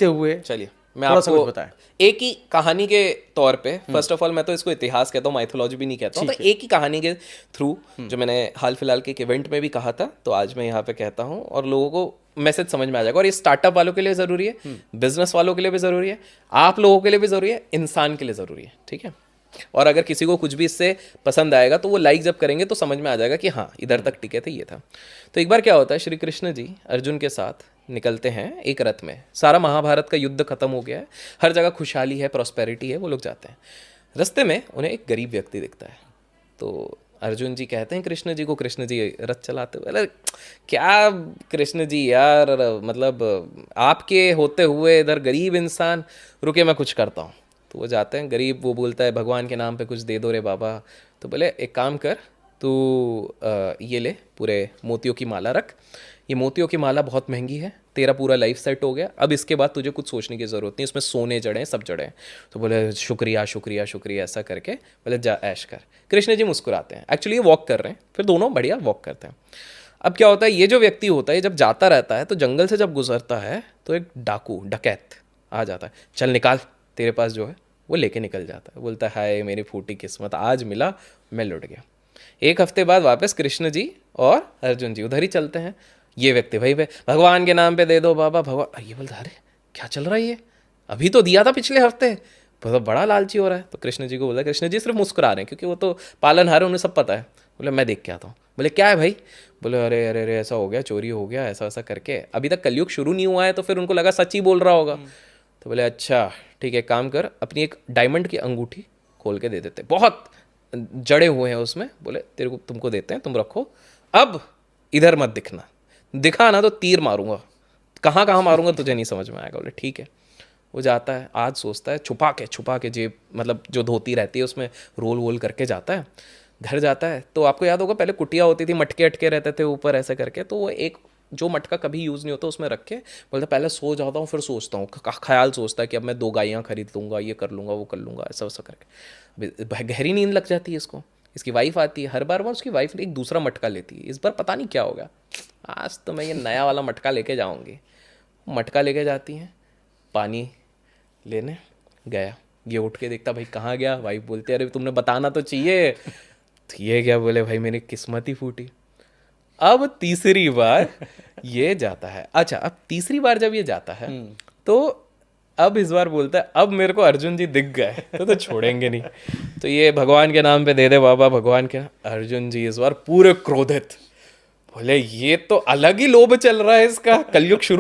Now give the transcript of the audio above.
देखते हुए चलिए मैं थोड़ा सा आपको कुछ बताएं। एक ही कहानी के तौर पे, फर्स्ट ऑफ ऑल मैं तो इसको इतिहास कहता हूँ, माइथोलॉजी भी नहीं कहता हूँ, तो ठीक है। एक ही कहानी के थ्रू जो मैंने हाल फिलहाल के एक इवेंट में भी कहा था, तो आज मैं यहाँ पे कहता हूँ और लोगों को मैसेज समझ में आ जाएगा। और ये स्टार्टअप वालों के लिए ज़रूरी है, बिजनेस वालों के लिए भी ज़रूरी है, आप लोगों के लिए भी ज़रूरी है, इंसान के लिए ज़रूरी है, ठीक है। और अगर किसी को कुछ भी इससे पसंद आएगा तो वो लाइक जब करेंगे तो समझ में आ जाएगा कि हाँ इधर तक टिके थे, ये था। तो एक बार क्या होता है, श्री कृष्ण जी अर्जुन के साथ निकलते हैं एक रथ में। सारा महाभारत का युद्ध खत्म हो गया है, हर जगह खुशहाली है, प्रॉस्पेरिटी है, वो लोग जाते हैं। रास्ते में उन्हें एक गरीब व्यक्ति दिखता है। तो अर्जुन जी कहते हैं कृष्ण जी को, कृष्ण जी रथ चलाते हुए, अरे क्या कृष्ण जी यार, मतलब आपके होते हुए इधर गरीब इंसान, रुके मैं कुछ करता हूँ। तो वो जाते हैं, गरीब वो बोलता है भगवान के नाम पे कुछ दे दो रे बाबा। तो बोले एक काम कर, तू ये ले, पूरे मोतियों की माला रख, ये मोतियों की माला बहुत महंगी है, तेरा पूरा लाइफ सेट हो गया, अब इसके बाद तुझे कुछ सोचने की ज़रूरत नहीं, इसमें सोने जड़े हैं, सब जड़े हैं। तो बोले शुक्रिया शुक्रिया शुक्रिया, ऐसा करके बोले जा ऐश कर। कृष्ण जी मुस्कुराते हैं, एक्चुअली ये वॉक कर रहे हैं, फिर दोनों बढ़िया वॉक करते हैं। अब क्या होता है, ये जो व्यक्ति होता है जब जाता रहता है तो जंगल से जब गुजरता है तो एक डाकू डकैत आ जाता है, चल निकाल तेरे पास जो है, वो लेके निकल जाता है। बोलता है हाय मेरी फूटी किस्मत, आज मिला मैं लुट गया। एक हफ्ते बाद वापस कृष्ण जी और अर्जुन जी उधर ही चलते हैं। ये व्यक्ति भाई भगवान के नाम पे दे दो बाबा, भगवान, ये बोलता अरे क्या चल रहा है ये, अभी तो दिया था पिछले हफ्ते, तो बड़ा लालची हो रहा है। तो कृष्ण जी को बोला, कृष्ण जी सिर्फ मुस्कुरा रहे हैं क्योंकि वो तो पालनहार है, उन्हें सब पता है। बोले मैं देख के आता हूँ। बोले क्या है भाई? बोले अरे अरे अरे ऐसा हो गया, चोरी हो गया, ऐसा ऐसा करके। अभी तक कलयुग शुरू नहीं हुआ है तो फिर उनको लगा सच ही बोल रहा होगा। तो बोले अच्छा ठीक है, काम कर, अपनी एक डायमंड की अंगूठी खोल के दे देते, बहुत जड़े हुए हैं उसमें। बोले तेरे को तुमको देते हैं, तुम रखो, अब इधर मत दिखना, दिखा ना तो तीर मारूंगा, कहाँ कहाँ मारूंगा तुझे नहीं समझ में आएगा। बोले ठीक है। वो जाता है, आज सोचता है छुपा के जेब, मतलब जो धोती रहती है उसमें रोल वोल करके जाता है। घर जाता है तो आपको याद होगा पहले कुटिया होती थी, मटके अटके रहते थे ऊपर ऐसे करके, तो वो एक जो मटका कभी यूज़ नहीं होता उसमें रख के बोलता पहले सो जाता हूँ फिर सोचता हूँ, ख्याल सोचता है कि अब मैं 2 गायें खरीद लूँगा, ये कर लूँगा वो कर लूँगा, ऐसा वैसा करके। अभी गहरी नींद लग जाती है इसको। इसकी वाइफ आती है, हर बार उसकी वाइफ एक दूसरा मटका लेती है। इस बार पता नहीं क्या होगा, आज तो मैं ये नया वाला मटका लेके जाऊँगी। मटका लेके जाती हैं, पानी लेने गया, ये उठ के देखता भाई कहाँ गया। वाइफ बोलती है अरे तुमने बताना तो चाहिए। तो ये क्या? बोले भाई मेरी किस्मत ही फूटी। अब तीसरी बार ये जाता है, अच्छा अब तीसरी बार जब ये जाता है तो अब इस बार बोलता है अब मेरे को अर्जुन जी दिख गए तो छोड़ेंगे नहीं, तो ये भगवान के नाम पे दे दे बाबा, भगवान के। अर्जुन जी इस बार पूरे क्रोधित, बोले ये तो अलग ही लोभ चल रहा है इसका, कलयुग शुरू